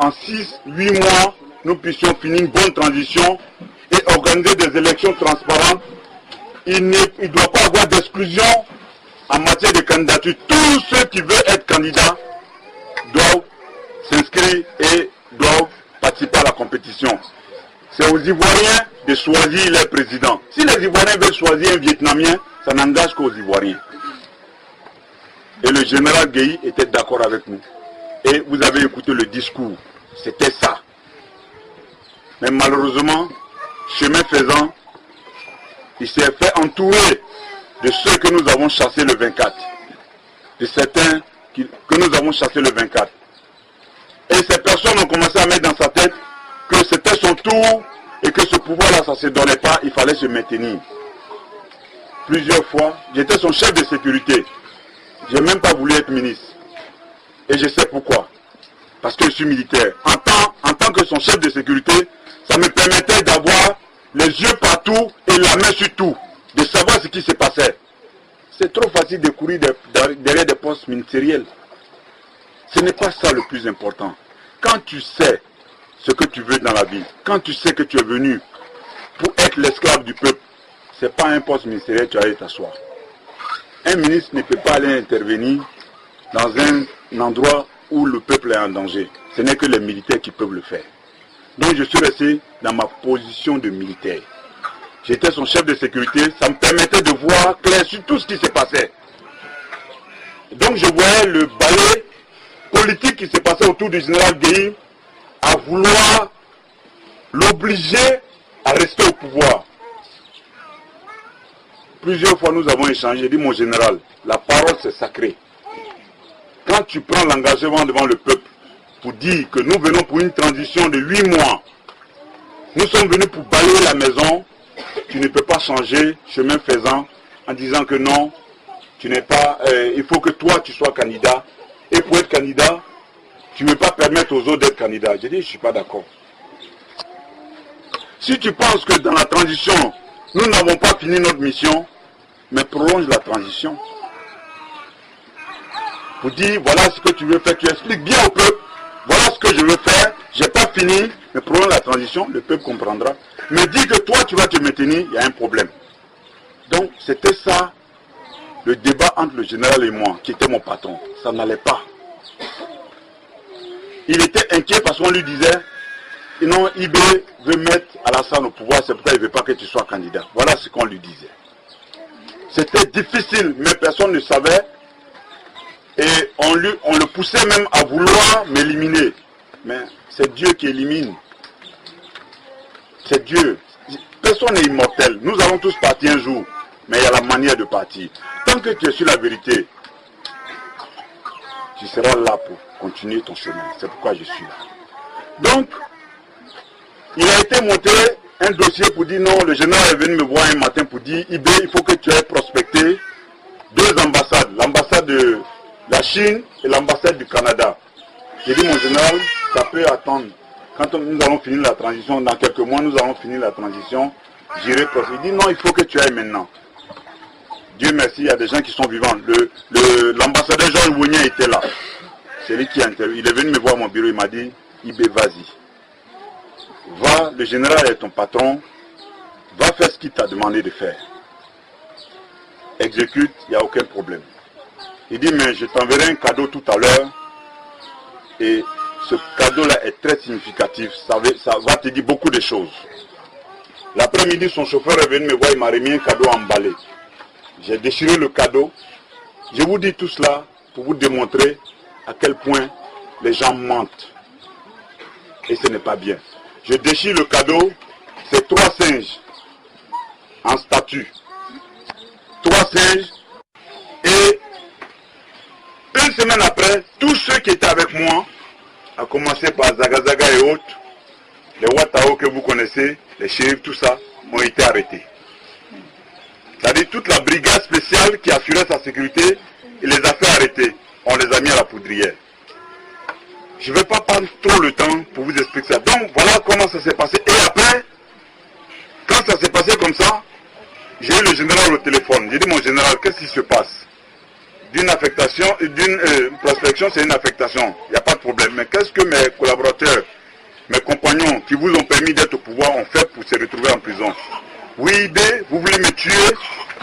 en 6-8 mois, nous puissions finir une bonne transition et organiser des élections transparentes. Il ne doit pas avoir d'exclusion en matière de candidature. Tous ceux qui veulent être candidats doivent s'inscrire et doivent participer à la compétition. C'est aux Ivoiriens de choisir les présidents. Si les Ivoiriens veulent choisir un Vietnamien, ça n'engage qu'aux Ivoiriens. Et le général Gueye était d'accord avec nous. Et vous avez écouté le discours. C'était ça. Mais malheureusement, chemin faisant, il s'est fait entourer de ceux que nous avons chassés le 24. De certains que nous avons chassés le 24. Et ces personnes ont commencé à mettre dans sa tête que c'était son tour et que ce pouvoir-là, ça ne se donnait pas, il fallait se maintenir. Plusieurs fois, j'étais son chef de sécurité. Je n'ai même pas voulu être ministre. Et je sais pourquoi. Parce que je suis militaire. En tant que son chef de sécurité, ça me permettait d'avoir les yeux partout et la main sur tout. De savoir ce qui se passait. C'est trop facile de courir derrière des postes ministériels. Ce n'est pas ça le plus important. Quand tu sais ce que tu veux dans la vie, quand tu sais que tu es venu pour être l'esclave du peuple, ce n'est pas un poste ministériel que tu allais t'asseoir. Un ministre ne peut pas aller intervenir dans un endroit où le peuple est en danger. Ce n'est que les militaires qui peuvent le faire. Donc je suis resté dans ma position de militaire. J'étais son chef de sécurité, ça me permettait de voir clair sur tout ce qui se passait. Donc je voyais le balai politique qui se passait autour du général Gueye à vouloir l'obliger à rester au pouvoir. Plusieurs fois nous avons échangé, j'ai dit mon général, la parole c'est sacré. Quand tu prends l'engagement devant le peuple pour dire que nous venons pour une transition de 8 mois, nous sommes venus pour balayer la maison, tu ne peux pas changer chemin faisant en disant que non, tu n'es pas, il faut que toi tu sois candidat. Et pour être candidat, tu ne peux pas permettre aux autres d'être candidats. J'ai dit, je ne suis pas d'accord. Si tu penses que dans la transition, nous n'avons pas fini notre mission, mais prolonge la transition. Pour dire, voilà ce que tu veux faire, tu expliques bien au peuple, voilà ce que je veux faire, je n'ai pas fini, mais prolonge la transition, le peuple comprendra. Mais dis que toi tu vas te maintenir, il y a un problème. Donc c'était ça, le débat entre le général et moi, qui était mon patron. Ça n'allait pas. Il était inquiet parce qu'on lui disait, non, IB veut mettre Alassane au pouvoir, c'est pourquoi il ne veut pas que tu sois candidat. Voilà ce qu'on lui disait. C'était difficile, mais personne ne savait. Et on le poussait même à vouloir m'éliminer. Mais c'est Dieu qui élimine. C'est Dieu. Personne n'est immortel. Nous allons tous partir un jour. Mais il y a la manière de partir. Tant que tu es sur la vérité, tu seras là pour continuer ton chemin. C'est pourquoi je suis là. Donc, il a été monté un dossier pour dire non, le général est venu me voir un matin pour dire IB, il faut que tu aies prospecté 2 ambassades. L'ambassade de la Chine et l'ambassade du Canada. J'ai dit mon général, ça peut attendre. Quand nous allons finir la transition, dans quelques mois, nous allons finir la transition, j'irai prospecter. Il dit non, il faut que tu ailles maintenant. Dieu merci, il y a des gens qui sont vivants. L'ambassadeur Jean Wounien était là. C'est lui qui a interviewé. Il est venu me voir à mon bureau, il m'a dit, IB, vas-y. Va, le général est ton patron, va faire ce qu'il t'a demandé de faire. Exécute, il n'y a aucun problème. Il dit, mais je t'enverrai un cadeau tout à l'heure. Et ce cadeau-là est très significatif. Ça va te dire beaucoup de choses. L'après-midi, son chauffeur est venu me voir, il m'a remis un cadeau emballé. J'ai déchiré le cadeau. Je vous dis tout cela pour vous démontrer à quel point les gens mentent. Et ce n'est pas bien. Je déchire le cadeau, c'est 3 singes en statue. 3 singes. Et une semaine après, tous ceux qui étaient avec moi, à commencer par Zagazaga et autres, les Watao que vous connaissez, les shérifs, tout ça, ont été arrêtés. C'est-à-dire toute la brigade spéciale qui assurait sa sécurité, il les a fait arrêter. On les a mis à la poudrière. Je ne vais pas prendre trop le temps pour vous expliquer ça. Donc voilà comment ça s'est passé. Et après, quand ça s'est passé comme ça, j'ai eu le général au téléphone. J'ai dit mon général, qu'est-ce qui se passe? D'une affectation, d'une prospection, c'est une affectation. Il n'y a pas de problème. Mais qu'est-ce que mes collaborateurs, mes compagnons qui vous ont permis d'être au pouvoir ont fait pour se retrouver en prison? Oui, vous voulez me tuer?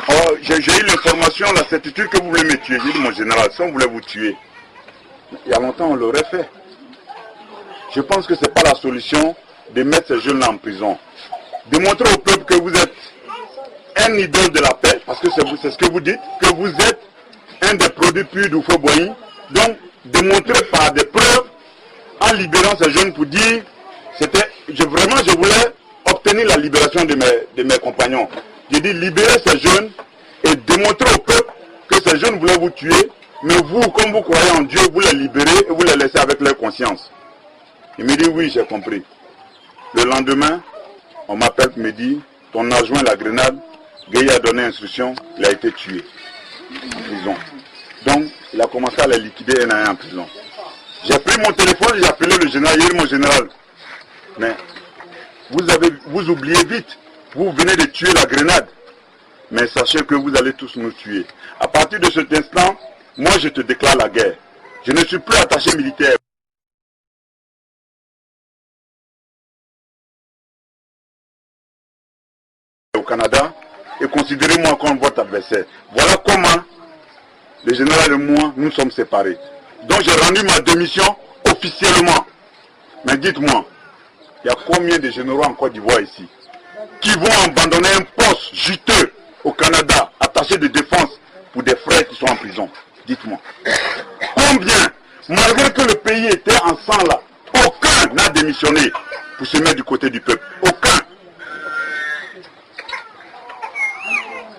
Oh, j'ai eu l'information, la certitude que vous voulez me tuer. J'ai dit, mon général, si on voulait vous tuer, il y a longtemps on l'aurait fait. Je pense que ce n'est pas la solution de mettre ces jeunes-là en prison. Démontrer au peuple que vous êtes un idole de la paix, parce que c'est ce que vous dites, que vous êtes un des produits purs du Faux Boigny. Donc, démontrer par des preuves, en libérant ces jeunes pour dire, je voulais obtenir la libération de mes compagnons. J'ai dit, libérer ces jeunes et démontrer au peuple que ces jeunes voulaient vous tuer, mais vous, comme vous croyez en Dieu, vous les libérez et vous les laissez avec leur conscience. Il me dit, oui, j'ai compris. Le lendemain, on m'appelle et me dit, ton adjoint la grenade, Gueye a donné instruction, il a été tué en prison. Donc, il a commencé à les liquider un à un en prison. J'ai pris mon téléphone, j'ai appelé le général, il dit, mon général, mais vous oubliez vite, vous venez de tuer la grenade, mais sachez que vous allez tous nous tuer. À partir de cet instant, moi je te déclare la guerre. Je ne suis plus attaché militaire. Au Canada, et considérez-moi comme votre adversaire. Voilà comment le général et moi, nous sommes séparés. Donc j'ai rendu ma démission officiellement. Mais dites-moi, il y a combien de généraux en Côte d'Ivoire ici qui vont abandonner un poste juteux au Canada, attaché de défense pour des frères qui sont en prison? Dites-moi. Combien? Malgré que le pays était en sang là, aucun n'a démissionné pour se mettre du côté du peuple. Aucun.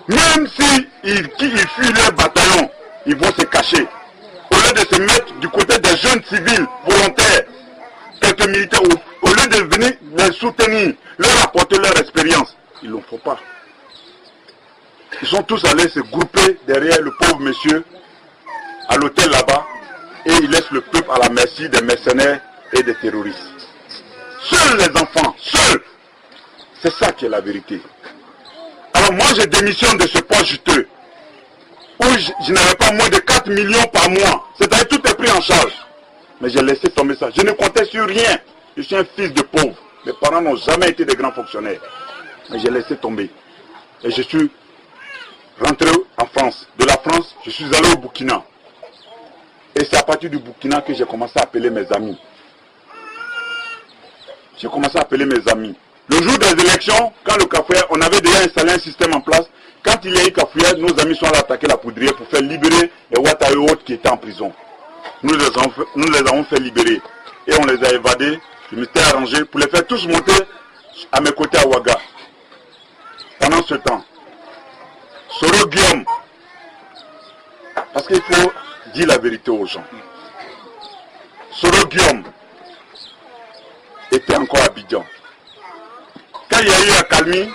Même s'ils fuient leur bataillon, ils vont se cacher. Au lieu de se mettre du côté des jeunes civils volontaires, quelques militaires, au lieu de venir les soutenir, leur apporter leur expérience, ils ne le font pas. Ils sont tous allés se grouper derrière le pauvre monsieur à l'hôtel là-bas et ils laissent le peuple à la merci des mercenaires et des terroristes. Seuls les enfants, seuls. C'est ça qui est la vérité. Alors moi je démissionne de ce poste juteux où je n'avais pas moins de 4 millions par mois. C'est-à-dire tout est pris en charge. Mais j'ai laissé tomber ça. Je ne comptais sur rien. Je suis un fils de pauvre. Mes parents n'ont jamais été des grands fonctionnaires. Mais j'ai laissé tomber. Et je suis rentré en France. De la France, je suis allé au Burkina. Et c'est à partir du Burkina que j'ai commencé à appeler mes amis. J'ai commencé à appeler mes amis. Le jour des élections, quand le cafouillère, on avait déjà installé un système en place. Quand il y a eu cafouillère, nos amis sont allés attaquer la poudrière pour faire libérer les Ouattara et autres qui étaient en prison. Nous les avons fait libérer. Et on les a évadés. Je m'étais arrangé pour les faire tous monter à mes côtés à Ouaga. Pendant ce temps, Soro Guillaume, parce qu'il faut dire la vérité aux gens. Soro Guillaume était encore à Abidjan. Quand il y a eu à Kalmi,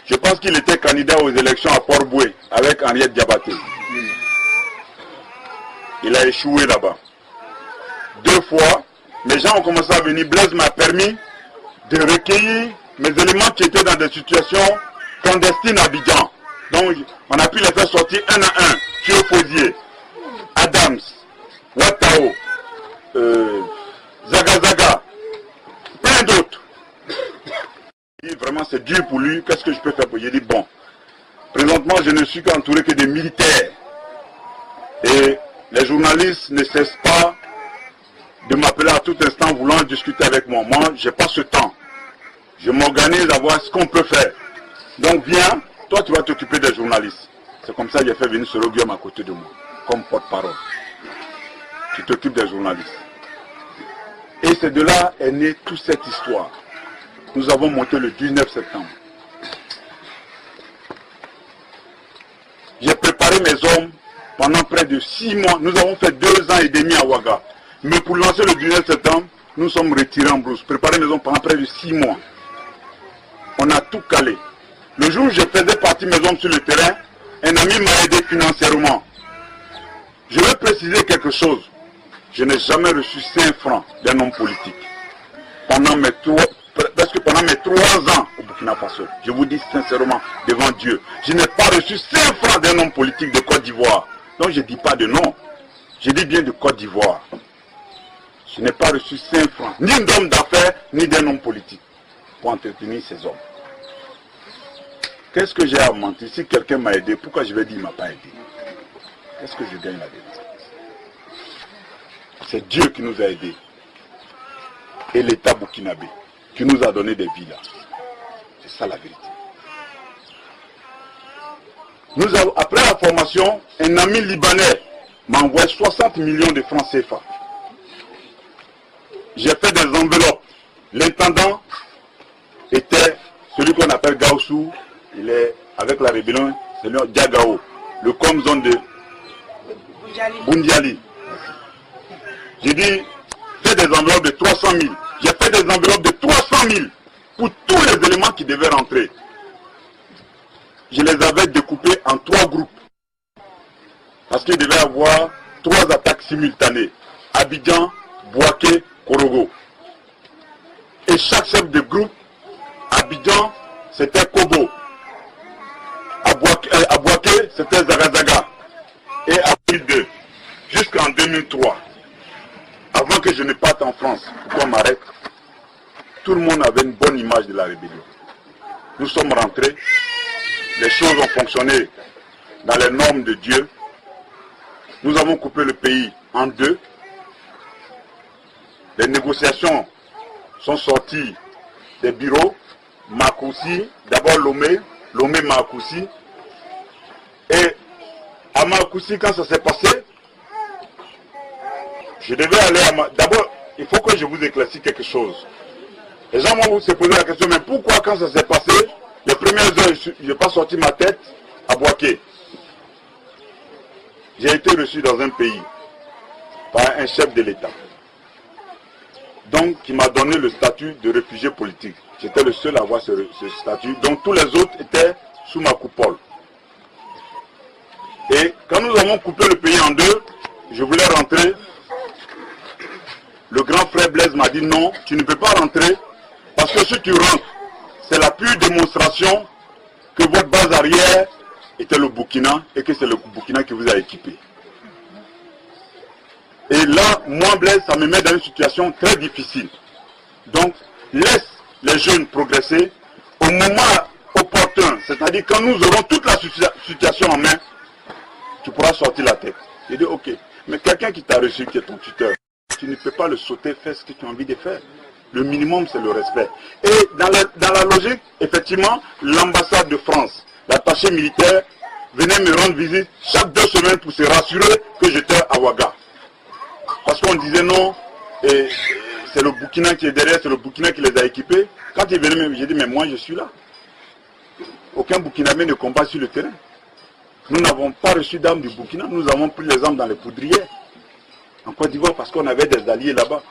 je pense qu'il était candidat aux élections à Port-Boué avec Henriette Diabaté. Il a échoué là-bas. 2 fois, les gens ont commencé à venir. Blaise m'a permis de recueillir mes éléments qui étaient dans des situations clandestines à Abidjan. Donc, on a pu les faire sortir un à un. Thio Fosier, Adams, Watao, Zaga, plein d'autres. Vraiment, c'est dur pour lui. Qu'est-ce que je peux faire pour lui? Il dit, bon, présentement, je ne suis qu'entouré que des militaires. Et les journalistes ne cessent pas de m'appeler à tout instant voulant discuter avec moi. Moi, je n'ai pas ce temps. Je m'organise à voir ce qu'on peut faire. Donc, viens, toi, tu vas t'occuper des journalistes. C'est comme ça que j'ai fait venir Soro Guillaume à côté de moi, comme porte-parole. Tu t'occupes des journalistes. Et c'est de là est née toute cette histoire. Nous avons monté le 19 septembre. J'ai préparé mes hommes pendant près de 6 mois. Nous avons fait 2 ans et demi à Ouaga. Mais pour lancer le 19 septembre, nous sommes retirés en brousse. Préparer mes hommes pendant près de 6 mois. On a tout calé. Le jour où je faisais partie mes hommes sur le terrain, un ami m'a aidé financièrement. Je veux préciser quelque chose. Je n'ai jamais reçu 5 francs d'un homme politique. Pendant mes 3 ans au Burkina Faso, je vous dis sincèrement, devant Dieu, je n'ai pas reçu 5 francs d'un homme politique de Côte d'Ivoire. Donc je ne dis pas de nom, je dis bien de Côte d'Ivoire. Je n'ai pas reçu 5 francs, ni d'homme d'affaires, ni d'un homme politique, pour entretenir ces hommes. Qu'est-ce que j'ai à mentir? Si quelqu'un m'a aidé, pourquoi je vais dire qu'il ne m'a pas aidé? Qu'est-ce que je gagne là-dedans? C'est Dieu qui nous a aidés. Et l'État burkinabé, qui nous a donné des villas. C'est ça la vérité. Nous avons, après la formation, un ami libanais m'a envoyé 60 millions de francs CFA. J'ai fait des enveloppes. L'intendant était celui qu'on appelle Gaussou. Il est avec la rébellion, c'est le Diagao, le com-zone de Bundiali. J'ai dit, fais des enveloppes de 300 000. J'ai fait des enveloppes de 300 000 pour tous les éléments qui devaient rentrer. Je les avais découpés en 3 groupes. Parce qu'il devait y avoir 3 attaques simultanées. Abidjan, Bouaké, Korogo. Et chaque chef de groupe, Abidjan, c'était Kobo. À Bouaké, c'était Zagazaga. Et à 2002, jusqu'en 2003, avant que je ne parte en France, pour qu'on m'arrête, tout le monde avait une bonne image de la rébellion. Nous sommes rentrés, les choses ont fonctionné dans les normes de Dieu. Nous avons coupé le pays en 2. Les négociations sont sorties des bureaux. Makoussi, d'abord Lomé, Makoussi. Et à Makoussi, quand ça s'est passé, je devais aller à D'abord, il faut que je vous éclaircisse quelque chose. Les gens vont se poser la question, mais pourquoi quand ça s'est passé, les premières heures, je n'ai pas sorti ma tête à Bouaké? J'ai été reçu dans un pays par un chef de l'État. Donc, qui m'a donné le statut de réfugié politique. J'étais le seul à avoir ce statut. Donc, tous les autres étaient sous ma coupole. Et quand nous avons coupé le pays en 2, je voulais rentrer. Le grand frère Blaise m'a dit non, tu ne peux pas rentrer. Parce que si tu rentres, c'est la pure démonstration que votre base arrière était le Burkina et que c'est le Burkina qui vous a équipé. Et là, moi, Blaise, ça me met dans une situation très difficile. Donc, laisse les jeunes progresser au moment opportun. C'est-à-dire quand nous aurons toute la situation en main, tu pourras sortir la tête. J'ai dit, ok, mais quelqu'un qui t'a reçu, qui est ton tuteur, tu ne peux pas le sauter, faire ce que tu as envie de faire. Le minimum, c'est le respect. Et dans la logique, effectivement, l'ambassade de France, l'attaché militaire, venait me rendre visite chaque 2 semaines pour se rassurer que j'étais à Ouaga. Parce qu'on disait non, c'est le Burkina qui est derrière, c'est le Burkina qui les a équipés. Quand ils venaient, j'ai dit, mais moi je suis là. Aucun Burkinabé ne combat sur le terrain. Nous n'avons pas reçu d'armes du Burkina, nous avons pris les armes dans les poudrières. En Côte d'Ivoire, parce qu'on avait des alliés là-bas.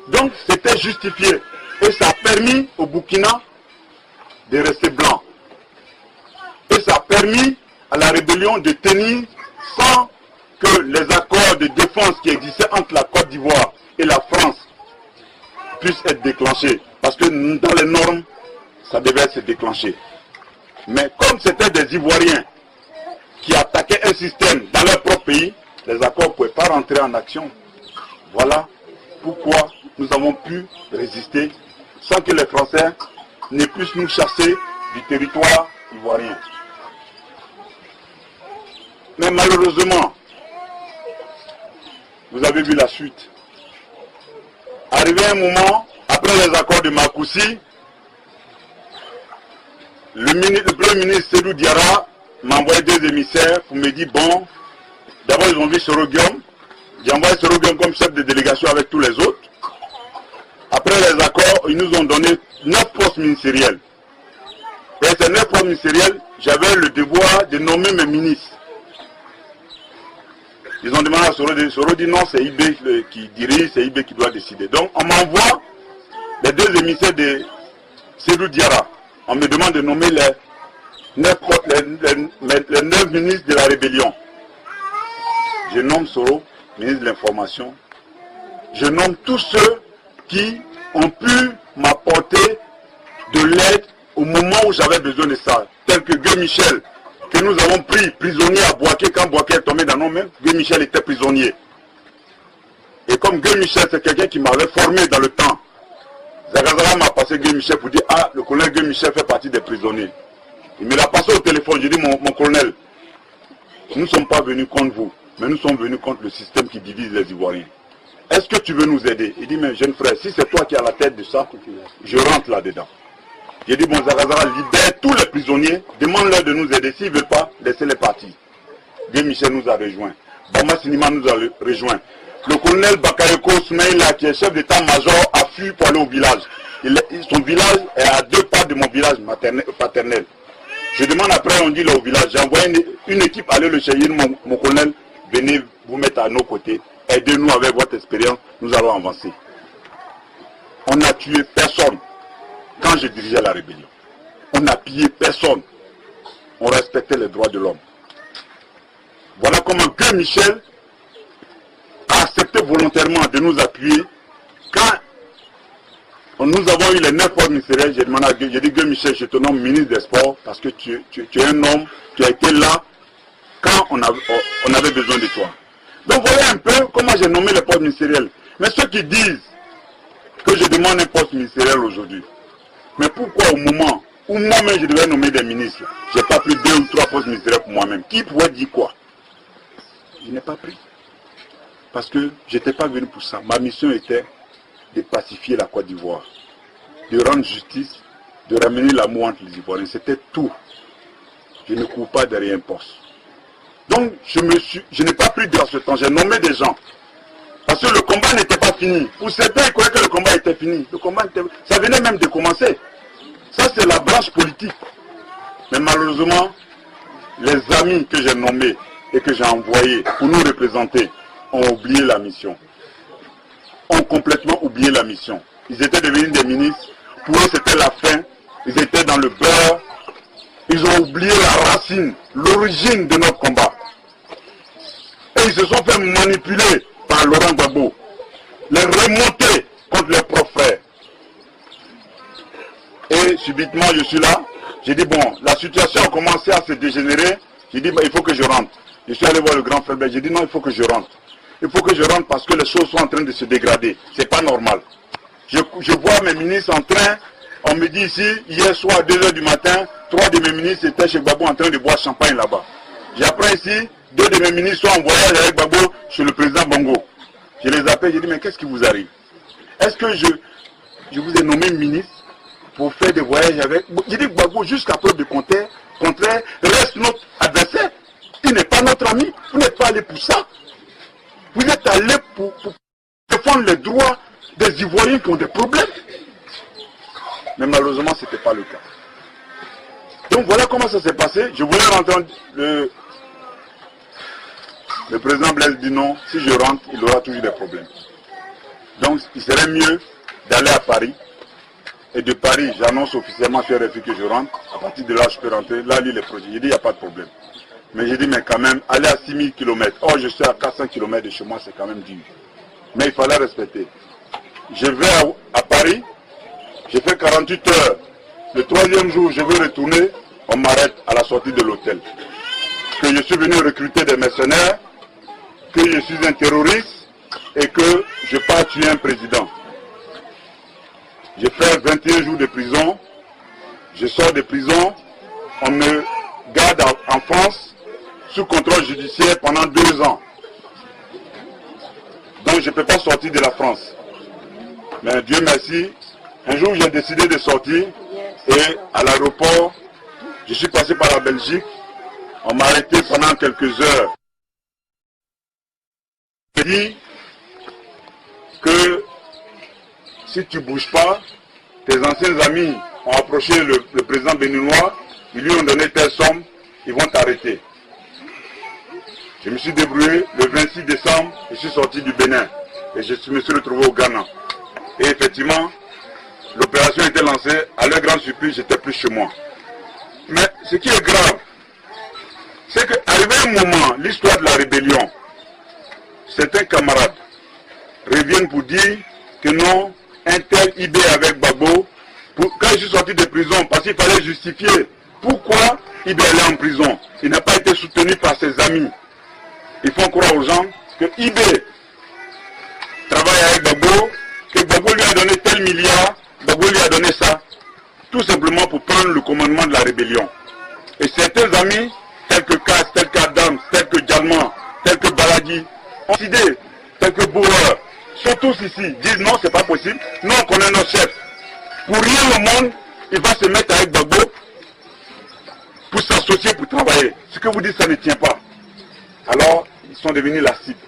Donc, c'était justifié. Et ça a permis au Burkina de rester blanc. Et ça a permis à la rébellion de tenir sans que les accords de défense qui existaient entre la Côte d'Ivoire et la France puissent être déclenchés. Parce que dans les normes, ça devait se déclencher. Mais comme c'était des Ivoiriens qui attaquaient un système dans leur propre pays, les accords ne pouvaient pas rentrer en action. Voilà pourquoi nous avons pu résister sans que les Français ne puissent nous chasser du territoire ivoirien. Mais malheureusement, vous avez vu la suite. Arrivé un moment, après les accords de Makoussi, le Premier ministre Sédou Diarra m'a envoyé 2 émissaires pour me dire, bon, d'abord ils ont vu Soro Guillaume, j'ai envoyé Soro Guillaume comme chef de délégation avec tous les autres. Après les accords, ils nous ont donné 9 postes ministériels. Et ces 9 postes ministériels, j'avais le devoir de nommer mes ministres. Ils ont demandé à Soro dit non, c'est IB qui dirige, c'est IB qui doit décider. Donc on m'envoie les 2 émissaires de Sédou Diarra. On me demande de nommer les 9 ministres de la rébellion. Je nomme Soro, ministre de l'Information. Je nomme tous ceux qui ont pu m'apporter de l'aide au moment où j'avais besoin de ça. Tel que Guy Michel, que nous avons pris prisonnier à Bouaké quand Bouaké est tombé dans nos mains. Guy Michel était prisonnier. Et comme Guy Michel, c'est quelqu'un qui m'avait formé dans le temps, Zagazara m'a passé Guy Michel pour dire, ah, le colonel Guy Michel fait partie des prisonniers. Il me l'a passé au téléphone, j'ai dit, mon colonel, nous ne sommes pas venus contre vous, mais nous sommes venus contre le système qui divise les Ivoiriens. Est-ce que tu veux nous aider? Il dit, mais jeune frère, si c'est toi qui as la tête de ça, je rentre là-dedans. J'ai dit, bon, Zagazara, libère tous les prisonniers, demande-leur de nous aider. S'ils ne veulent pas, laissez-les partir. Guy Michel nous a rejoints. Bama Sinima nous a rejoints. Le colonel Bakayoko Soumaïla, qui est chef d'état-major, a fui pour aller au village. Son village est à 2 pas de mon village paternel. Je demande après, on dit là au village, j'ai envoyé une équipe aller le chercher, mon colonel, venez vous mettre à nos côtés, aidez-nous avec votre expérience, nous allons avancer. On n'a tué personne quand je dirigeais la rébellion. On n'a pillé personne. On respectait les droits de l'homme. Voilà comment Guy Michel a accepté volontairement de nous appuyer. Quand nous avons eu les 9 postes ministériels, j'ai demandé à Guy, j'ai dit, Guy Michel, je te nomme ministre des Sports parce que tu es un homme qui a été là quand on avait besoin de toi. Donc voyez un peu comment j'ai nommé les postes ministériels. Mais ceux qui disent que je demande un poste ministériel aujourd'hui, mais pourquoi au moment où moi-même je devais nommer des ministres, je n'ai pas pris 2 ou 3 postes ministériels pour moi-même? Qui pouvait dire quoi? Je n'ai pas pris. Parce que je n'étais pas venu pour ça. Ma mission était de pacifier la Côte d'Ivoire, de rendre justice, de ramener l'amour entre les Ivoiriens. C'était tout. Je ne cours pas derrière un poste. Donc, je n'ai pas pris dans ce temps. J'ai nommé des gens. Parce que le combat n'était pas fini. Pour certains, ils croyaient que le combat était fini. Ça venait même de commencer. Ça, c'est la branche politique. Mais malheureusement, les amis que j'ai nommés et que j'ai envoyés pour nous représenter ont oublié la mission. Ont complètement oublié la mission. Ils étaient devenus des ministres. Pour eux, c'était la fin. Ils étaient dans le beurre. Ils ont oublié la racine, l'origine de notre combat. Et ils se sont fait manipuler par Laurent Gbagbo. Les remonter contre leurs propres frères. Et subitement, je suis là. J'ai dit, bon, la situation a commencé à se dégénérer. J'ai dit, bah, il faut que je rentre. Je suis allé voir le grand frère. J'ai dit, non, il faut que je rentre. Il faut que je rentre parce que les choses sont en train de se dégrader. C'est pas normal. Je vois mes ministres en train, on me dit ici, hier soir à 2 h du matin, 3 de mes ministres étaient chez Gbagbo en train de boire champagne là-bas. J'apprends ici, 2 de mes ministres sont en voyage avec Gbagbo chez le président Bongo. Je les appelle, je dis, mais qu'est-ce qui vous arrive? Est-ce que je vous ai nommé ministre pour faire des voyages avec... Je dis, Gbagbo, jusqu'à preuve de contraire, reste notre adversaire. Il n'est pas notre ami. Vous n'êtes pas allé pour ça. Vous êtes allé pour défendre les droits des Ivoiriens qui ont des problèmes. Mais malheureusement, ce n'était pas le cas. Donc voilà comment ça s'est passé. Je voulais rentrer, le président Blaise dit non, si je rentre, il aura toujours des problèmes. Donc il serait mieux d'aller à Paris. Et de Paris, j'annonce officiellement sur RFI que je rentre. À partir de là, je peux rentrer. Là, lire les projets. J'ai dit, il n'y a pas de problème. Mais j'ai dit, mais quand même, aller à 6000 km. Or, je suis à 400 km de chez moi, c'est quand même dur. Mais il fallait respecter. Je vais à Paris. J'ai fait 48 heures. Le 3e jour, je veux retourner. On m'arrête à la sortie de l'hôtel. Que je suis venu recruter des mercenaires. Que je suis un terroriste. Et que je pars tuer un président. J'ai fait 21 jours de prison. Je sors de prison. On me garde en France sous contrôle judiciaire pendant 2 ans. Donc je ne peux pas sortir de la France. Mais Dieu merci, un jour j'ai décidé de sortir et à l'aéroport, je suis passé par la Belgique. On m'a arrêté pendant quelques heures. Je dis que si tu ne bouges pas, tes anciens amis ont approché le président béninois, ils lui ont donné telle somme, ils vont t'arrêter. Je me suis débrouillé, le 26 décembre, je suis sorti du Bénin et je me suis retrouvé au Ghana. Et effectivement, l'opération était lancée, à leur grande surprise, j'étais plus chez moi. Mais ce qui est grave, c'est qu'arrivé un moment, l'histoire de la rébellion, certains camarades reviennent pour dire que non, un tel IB avec Gbagbo, quand je suis sorti de prison, parce qu'il fallait justifier pourquoi IB allait en prison. Il n'a pas été soutenu par ses amis. Il faut croire aux gens que IB travaille avec Gbagbo, que Gbagbo lui a donné tel milliard, Gbagbo lui a donné ça, tout simplement pour prendre le commandement de la rébellion. Et certains amis, tels que Kass, tels qu'Adams, tels que Djalman, tels que Baladi, ont décidé, tels que Bauer, sont tous ici, disent non, c'est pas possible, nous on connaît nos chefs. Pour rien au monde, il va se mettre avec Gbagbo pour s'associer, pour travailler. Ce que vous dites, ça ne tient pas. Alors, ils sont devenus la cible.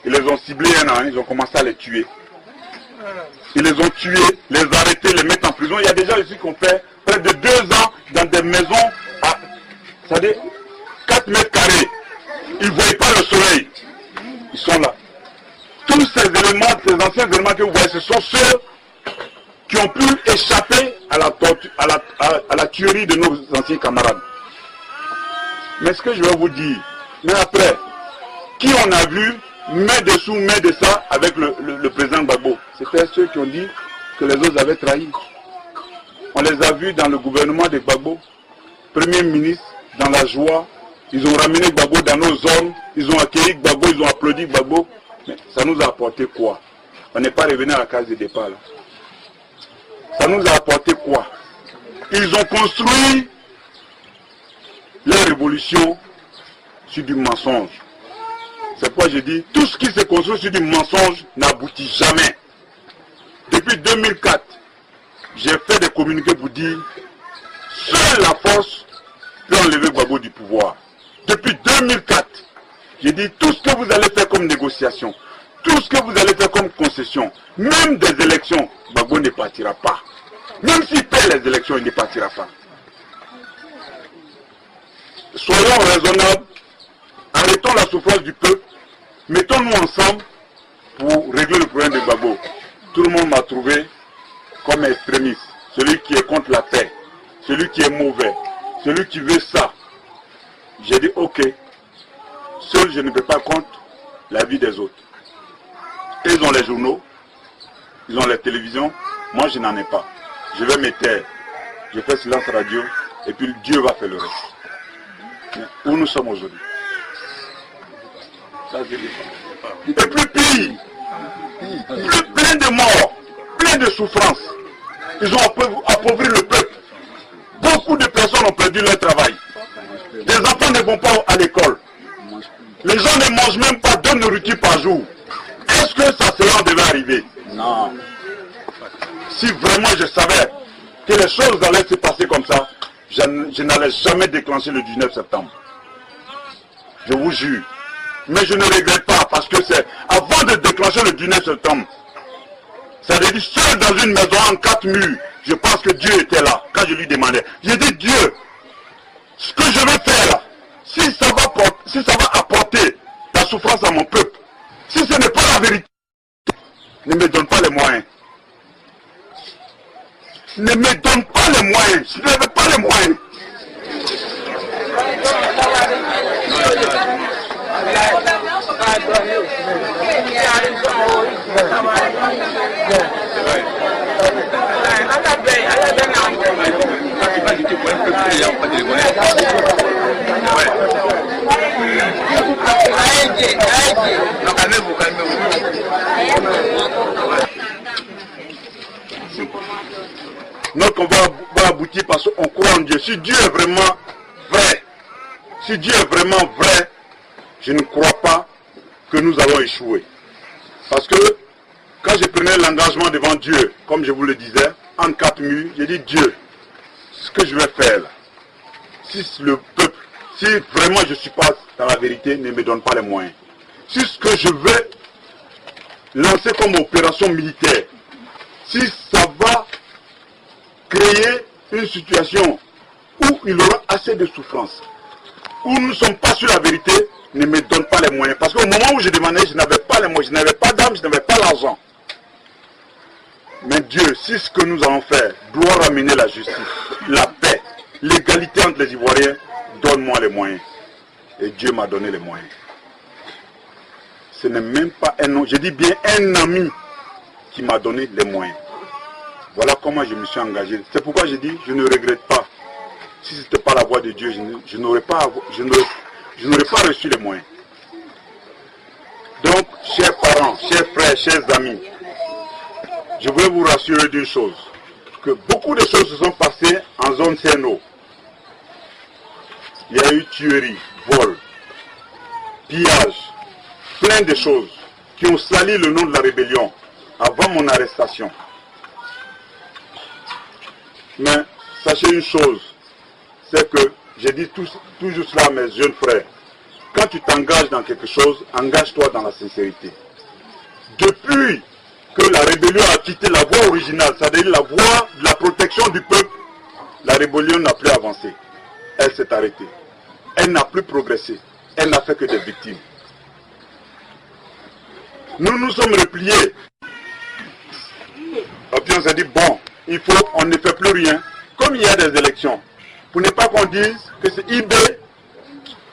Ils les ont ciblés un an, ils ont commencé à les tuer. Ils les ont tués, les arrêter, les mettre en prison. Il y a des gens ici qui ont fait près de 2 ans dans des maisons à, c'est-à-dire 4 mètres carrés. Ils ne voyaient pas le soleil. Ils sont là. Tous ces éléments, ces anciens éléments que vous voyez, ce sont ceux qui ont pu échapper à la tuerie de nos anciens camarades. Mais ce que je vais vous dire, mais après, qui on a vu main dessous, main de ça avec le président Gbagbo? C'était ceux qui ont dit que les autres avaient trahi. On les a vus dans le gouvernement de Gbagbo, Premier ministre, dans la joie. Ils ont ramené Gbagbo dans nos zones, ils ont accueilli Gbagbo, ils ont applaudi Gbagbo. Mais ça nous a apporté quoi? On n'est pas revenu à la case de départ là. Ça nous a apporté quoi? Ils ont construit leur révolution sur du mensonge. C'est pourquoi je dis, tout ce qui se construit sur du mensonge n'aboutit jamais. Depuis 2004, j'ai fait des communiqués pour dire, seule la force peut enlever Gbagbo du pouvoir. Depuis 2004, j'ai dit, tout ce que vous allez faire comme négociation, tout ce que vous allez faire comme concession, même des élections, Gbagbo ne partira pas. Même s'il perd les élections, il ne partira pas. Soyons raisonnables, arrêtons la souffrance du peuple, mettons-nous ensemble pour régler le problème de Gbagbo. Tout le monde m'a trouvé comme extrémiste, celui qui est contre la paix, celui qui est mauvais, celui qui veut ça. J'ai dit ok, seul je ne peux pas contre la vie des autres. Ils ont les journaux, ils ont les télévisions, moi je n'en ai pas. Je vais me taire, je fais silence radio et puis Dieu va faire le reste. Mais où nous sommes aujourd'hui? Et plus pire, plein de morts, plein de souffrances. Ils ont appauvri le peuple. Beaucoup de personnes ont perdu leur travail. Les enfants ne vont pas à l'école. Les gens ne mangent même pas 2 nourritures par jour. Est-ce que ça cela devait arriver? Non. Si vraiment je savais que les choses allaient se passer comme ça, je n'allais jamais déclencher le 19 septembre. Je vous jure. Mais je ne regrette pas parce que c'est avant de déclencher le 19 septembre. Ça veut dire seul dans une maison en 4 murs. Je pense que Dieu était là quand je lui demandais. J'ai dit Dieu, ce que je vais faire, si ça va apporter la souffrance à mon peuple, si ce n'est pas la vérité, ne me donne pas les moyens. Ne me donne pas les moyens. Je n'avais pas les moyens. Notre combat va aboutir parce qu'on croit en Dieu. Si Dieu est vraiment vrai, si Dieu est vraiment vrai, je ne crois pas que nous allons échouer. Parce que quand je prenais l'engagement devant Dieu, comme je vous le disais, en 4 murs, j'ai dit Dieu, ce que je vais faire là, si le peuple, si vraiment je suis pas dans la vérité, ne me donne pas les moyens. Si ce que je vais lancer comme opération militaire, si ça va créer une situation où il aura assez de souffrance, où nous ne sommes pas sur la vérité, ne me donne pas les moyens. Parce qu'au moment où je demandais, je n'avais pas les moyens, je n'avais pas d'âme, je n'avais pas l'argent. Mais Dieu, si ce que nous allons faire doit ramener la justice, la paix, l'égalité entre les Ivoiriens, donne-moi les moyens. Et Dieu m'a donné les moyens. Ce n'est même pas un nom, je dis bien un ami qui m'a donné les moyens. Voilà comment je me suis engagé. C'est pourquoi je dis, je ne regrette pas. Si ce n'était pas la voix de Dieu, je n'aurais pas reçu les moyens. Donc, chers parents, chers frères, chers amis, je voulais vous rassurer d'une chose, que beaucoup de choses se sont passées en zone CNO. Il y a eu tuerie, vol, pillage, plein de choses qui ont sali le nom de la rébellion avant mon arrestation. Mais sachez une chose, c'est que j'ai dit toujours cela à mes jeunes frères. Quand tu t'engages dans quelque chose, engage-toi dans la sincérité. Depuis que la rébellion a quitté la voie originale, c'est-à-dire la voie de la protection du peuple, la rébellion n'a plus avancé. Elle s'est arrêtée. Elle n'a plus progressé. Elle n'a fait que des victimes. Nous nous sommes repliés. Et puis on s'est dit, bon, on ne fait plus rien. Comme il y a des élections, pour ne pas qu'on dise que c'est IB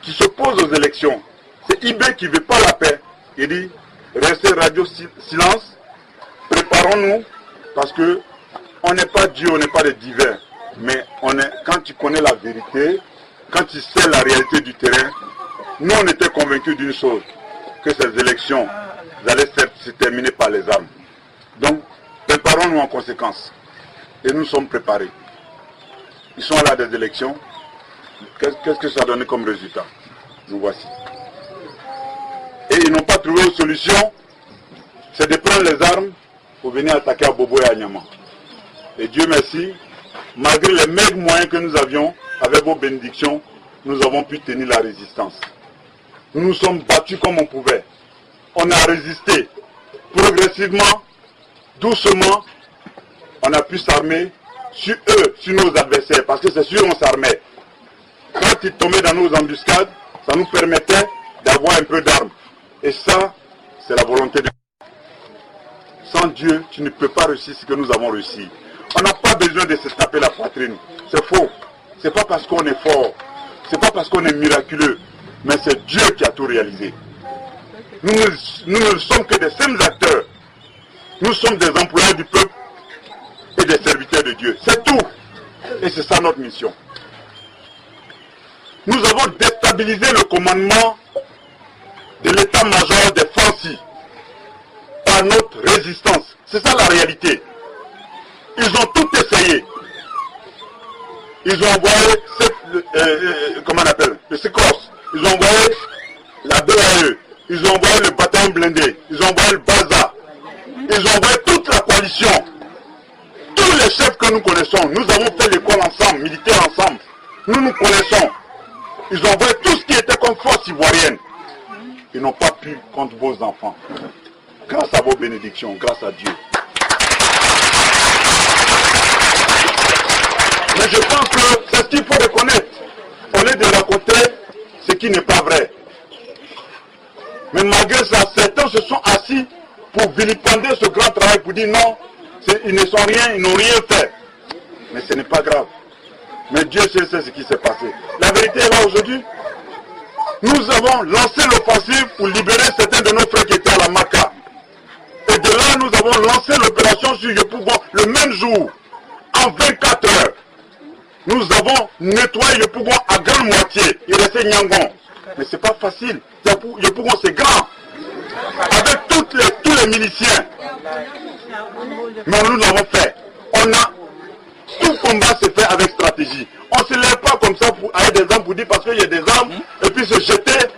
qui s'oppose aux élections. C'est IB qui ne veut pas la paix. Il dit, restez radio silence, préparons-nous, parce que on n'est pas Dieu, on n'est pas des divins. Mais quand tu connais la vérité, quand tu sais la réalité du terrain, nous on était convaincus d'une chose, que ces élections allaient se terminer par les armes. Donc, préparons-nous en conséquence. Et nous sommes préparés. Ils sont là des élections. Qu'est-ce que ça a donné comme résultat? Nous voici. Et ils n'ont pas trouvé une solution, c'est de prendre les armes pour venir attaquer à Bobo et à Nyama. Et Dieu merci, malgré les maigres moyens que nous avions, avec vos bénédictions, nous avons pu tenir la résistance. Nous nous sommes battus comme on pouvait. On a résisté. Progressivement, doucement, on a pu s'armer sur eux, sur nos adversaires, parce que c'est sûr on s'armait. Quand ils tombaient dans nos embuscades, ça nous permettait d'avoir un peu d'armes. Et ça, c'est la volonté de Dieu. Sans Dieu, tu ne peux pas réussir ce que nous avons réussi. On n'a pas besoin de se taper la poitrine. C'est faux. C'est pas parce qu'on est fort. C'est pas parce qu'on est miraculeux. Mais c'est Dieu qui a tout réalisé. Nous ne sommes que des simples acteurs. Nous sommes des employés du peuple et des serviteurs de Dieu. C'est tout. Et c'est ça notre mission. Nous avons déstabilisé le commandement de l'état-major des Francis par notre résistance. C'est ça la réalité. Ils ont tout essayé. Ils ont envoyé, comment on appelle, le SECOS. Ils ont envoyé la BAE. Ils ont envoyé le bataillon blindé. Ils ont envoyé le BAZA. Ils ont envoyé toute la coalition. Tous les chefs que nous connaissons, nous avons fait l'école ensemble, militaire ensemble. Nous nous connaissons. Ils ont envoyé tout ce qui était comme force ivoirienne. Ils n'ont pas pu contre vos enfants. Grâce à vos bénédictions, grâce à Dieu. Mais je pense que c'est ce qu'il faut reconnaître. Au lieu de raconter ce qui n'est pas vrai. Mais malgré ça, certains se sont assis pour vilipender ce grand travail, pour dire non, ils ne sont rien, ils n'ont rien fait. Mais ce n'est pas grave. Mais Dieu sait ce qui s'est passé. La vérité est là aujourd'hui. Nous avons lancé l'offensive pour libérer certains de nos frères qui étaient à la Maca. Et de là, nous avons lancé l'opération sur Yopougon le même jour, en 24 heures. Nous avons nettoyé Yopougon à grande moitié. Il restait Nyangon. Mais ce n'est pas facile. Yopougon, c'est grand. Avec tous les miliciens. Mais nous l'avons fait. Tout combat se fait avec stratégie. On ne se lève pas comme ça avec des armes pour dire parce qu'il y a des armes et puis se jeter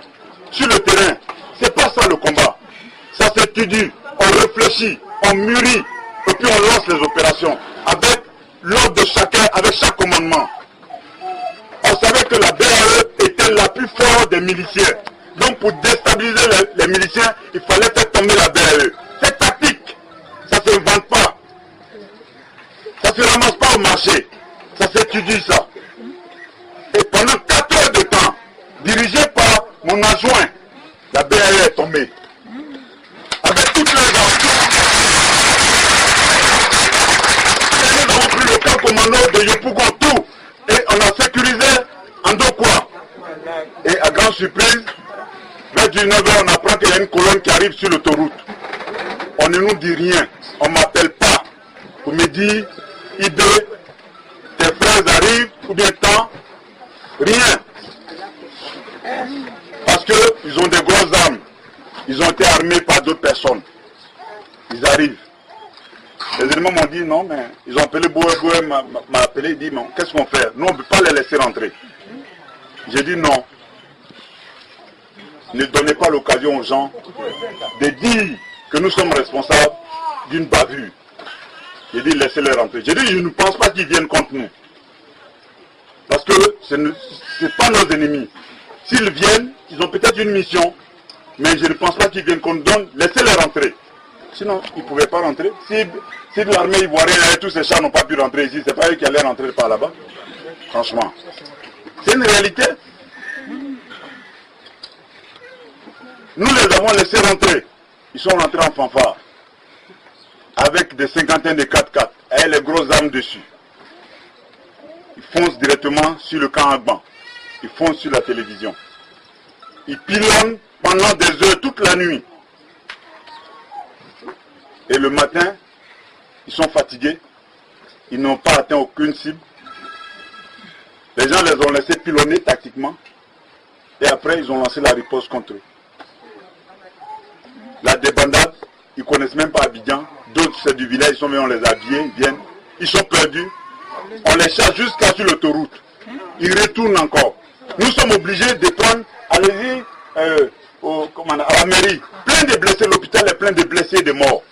sur le terrain. C'est pas ça le combat. Ça s'étudie, on réfléchit, on mûrit et puis on lance les opérations avec l'ordre de chacun, avec chaque commandement. On savait que la BAE était la plus forte des miliciens. Donc pour déstabiliser les miliciens, il fallait faire tomber la BAE. C'est tactique. Ça ne s'invente pas. Ça ne se ramasse pas au marché. Ça s'étudie ça. Et pendant 4 heures de temps, dirigé par mon adjoint, la BAE est tombée. Avec toutes les armes. Et nous avons pris le camp commando de Yopougon tout. Et on a sécurisé Andokwa. Et à grande surprise, vers 19h, on apprend qu'il y a une colonne qui arrive sur l'autoroute. On ne nous dit rien. On ne m'appelle pas pour me dire, IB, tes frères arrivent, ou bien temps, rien. Parce qu'ils ont des grosses armes. Ils ont été armés par d'autres personnes. Ils arrivent. Les éléments m'ont dit non, mais ils ont appelé Boué m'a appelé, il dit non, qu'est-ce qu'on fait? Nous, on ne peut pas les laisser rentrer. J'ai dit non. Ne donnez pas l'occasion aux gens de dire que nous sommes responsables d'une bavure. J'ai dit laissez-les rentrer. J'ai dit je ne pense pas qu'ils viennent contre nous. Parce que ce n'est pas nos ennemis. S'ils viennent, ils ont peut-être une mission, mais je ne pense pas qu'ils viennent contre nous. Laissez-les rentrer. Sinon, ils ne pouvaient pas rentrer. Si l'armée ivoirienne et tous ces chars n'ont pas pu rentrer ici, c'est pas eux qui allaient rentrer par là-bas. Franchement. C'est une réalité. Nous les avons laissés rentrer. Ils sont rentrés en fanfare. Avec des cinquantaines de 4x4. Et les grosses armes dessus. Ils foncent directement sur le camp Agban. Ils foncent sur la télévision. Ils pilonnent pendant des heures, toute la nuit. Et le matin, ils sont fatigués. Ils n'ont pas atteint aucune cible. Les gens les ont laissés pilonner tactiquement. Et après, ils ont lancé la riposte contre eux. La débandade, ils ne connaissent même pas Abidjan. D'autres, c'est du village, ils sont venus, on les a habillés, ils viennent. Ils sont perdus. On les chasse jusqu'à sur l'autoroute. Ils retournent encore. Nous sommes obligés de prendre, allez-y, à la mairie. Plein de blessés, l'hôpital est plein de blessés et de morts.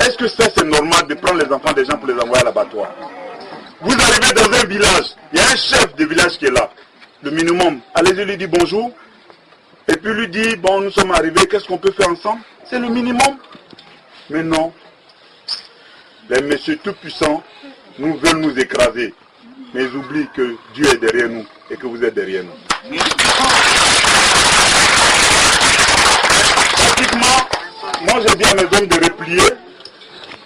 Est-ce que ça c'est normal de prendre les enfants des gens pour les envoyer à l'abattoir? Vous arrivez dans un village, il y a un chef de village qui est là. Le minimum, allez-y lui dire bonjour. Et puis lui dit, bon nous sommes arrivés, qu'est-ce qu'on peut faire ensemble? C'est le minimum. Mais non. Les messieurs tout puissants nous veulent nous écraser. Mais ils oublient que Dieu est derrière nous et que vous êtes derrière nous. Pratiquement, moi j'ai dit à mes hommes de replier.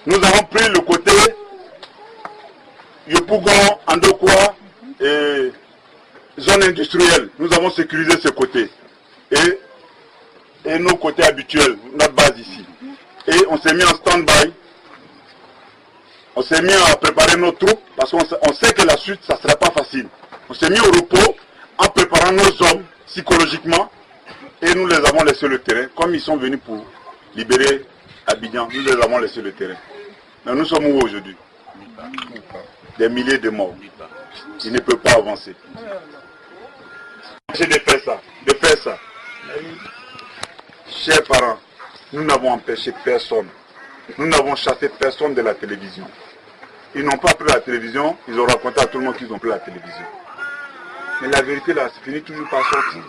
Nous avons pris le côté Yopougon, Andokwa et zone industrielle. Nous avons sécurisé ce côté. Et nos côtés habituels, notre base ici. Et on s'est mis en stand-by. On s'est mis à préparer nos troupes parce qu'on sait que la suite, ça ne sera pas facile. On s'est mis au repos en préparant nos hommes psychologiquement et nous les avons laissé le terrain. Comme ils sont venus pour libérer Abidjan, nous les avons laissé le terrain. Mais nous sommes où aujourd'hui? Des milliers de morts. Ils ne peuvent pas avancer. J'ai de faire ça. De faire ça. Chers parents, nous n'avons empêché personne. Nous n'avons chassé personne de la télévision. Ils n'ont pas pris la télévision, ils ont raconté à tout le monde qu'ils ont pris la télévision. Mais la vérité là, c'est fini toujours par sortir.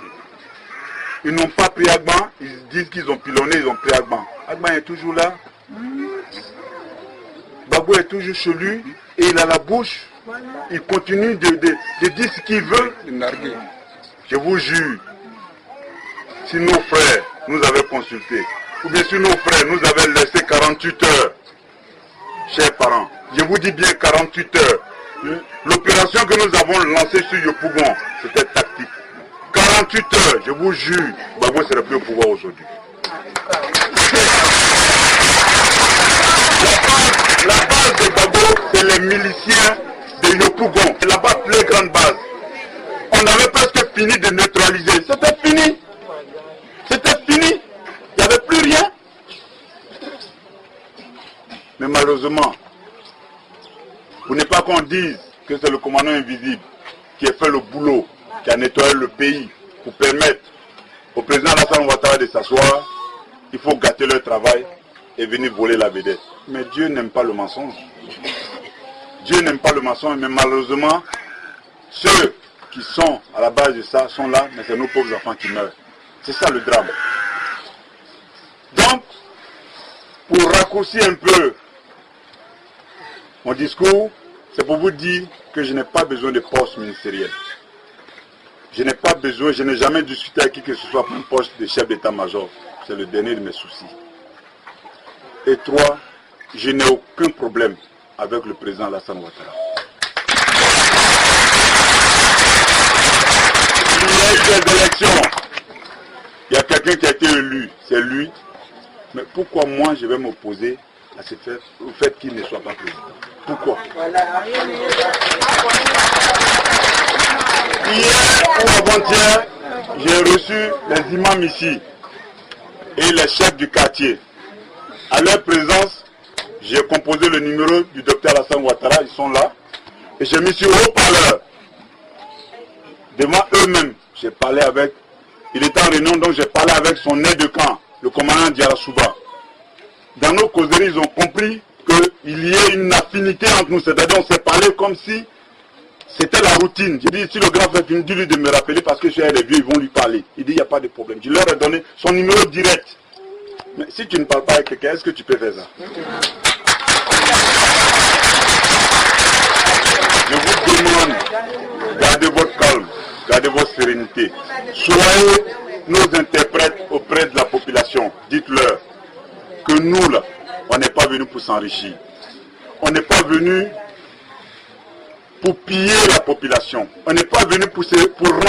Ils n'ont pas pris Agban, ils disent qu'ils ont pilonné, ils ont pris Agban. Agban est toujours là. Babou est toujours chez lui et il a la bouche. Il continue de dire ce qu'il veut. Je vous jure, si nos frères nous avaient consultés, ou bien si nos frères nous avaient laissé 48 heures, chers parents, je vous dis bien 48 heures, l'opération que nous avons lancée sur Yopougon, c'était tactique. 48 heures, je vous jure, Babou ne serait plus au pouvoir aujourd'hui. La base de Babou, c'est les miliciens de Yopougon. C'est la plus grande base. On avait presque fini de neutraliser. C'était fini. C'était fini. Il n'y avait plus rien. Mais malheureusement, pour ne pas qu'on dise que c'est le commandant invisible qui a fait le boulot, qui a nettoyé le pays pour permettre au président Alassane Ouattara de s'asseoir, il faut gâter leur travail et venir voler la vedette. Mais Dieu n'aime pas le mensonge. Dieu n'aime pas le mensonge, mais malheureusement, ceux qui sont à la base de ça sont là, mais c'est nos pauvres enfants qui meurent. C'est ça le drame. Donc, pour raccourcir un peu mon discours, c'est pour vous dire que je n'ai pas besoin de poste ministériel. Je n'ai pas besoin, je n'ai jamais discuté avec qui que ce soit pour un poste de chef d'état-major. C'est le dernier de mes soucis. Et 3, je n'ai aucun problème avec le président Alassane Ouattara. Il y a eu des élections. Il y a quelqu'un qui a été élu, c'est lui. Mais pourquoi moi je vais m'opposer à ce fait, au fait qu'il ne soit pas président? Pourquoi? Hier ou avant-hier, j'ai reçu les imams ici. et les chefs du quartier. À leur présence, j'ai composé le numéro du docteur Alassane Ouattara, ils sont là, et j'ai mis sur haut-parleur. Devant eux-mêmes, j'ai parlé avec, il était en réunion, donc j'ai parlé avec son aide de camp, le commandant Diarra-Souba. Dans nos causeries, ils ont compris qu'il y ait une affinité entre nous, c'est-à-dire on s'est parlé comme si c'était la routine. J'ai dit, si le grand frère finit, dis-lui de me rappeler parce que j'ai les vieux, ils vont lui parler. Il dit, il n'y a pas de problème. Je leur ai donné son numéro direct. Mais si tu ne parles pas avec quelqu'un, est-ce que tu peux faire ça? Je vous demande, gardez votre calme, gardez votre sérénité. Soyez nos interprètes auprès de la population. Dites-leur que nous, là, on n'est pas venus pour s'enrichir. On n'est pas venus pour piller la population. On n'est pas venu pour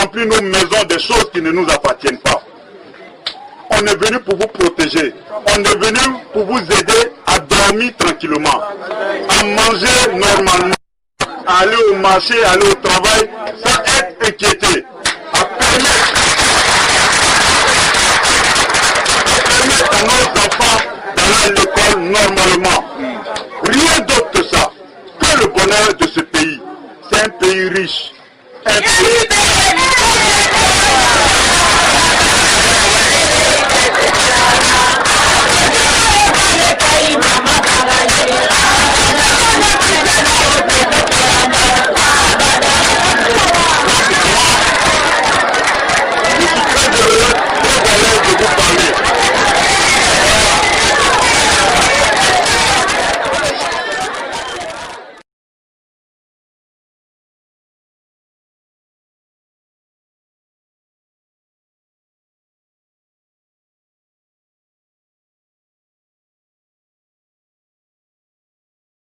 remplir nos maisons des choses qui ne nous appartiennent pas. On est venu pour vous protéger. On est venu pour vous aider à dormir tranquillement, à manger normalement, à aller au marché, à aller au travail sans être inquiété, à permettre à nos enfants d'aller à l'école normalement. Rien d'autre que ça. Que le bonheur de ce pays. C'est un pays riche. Un pays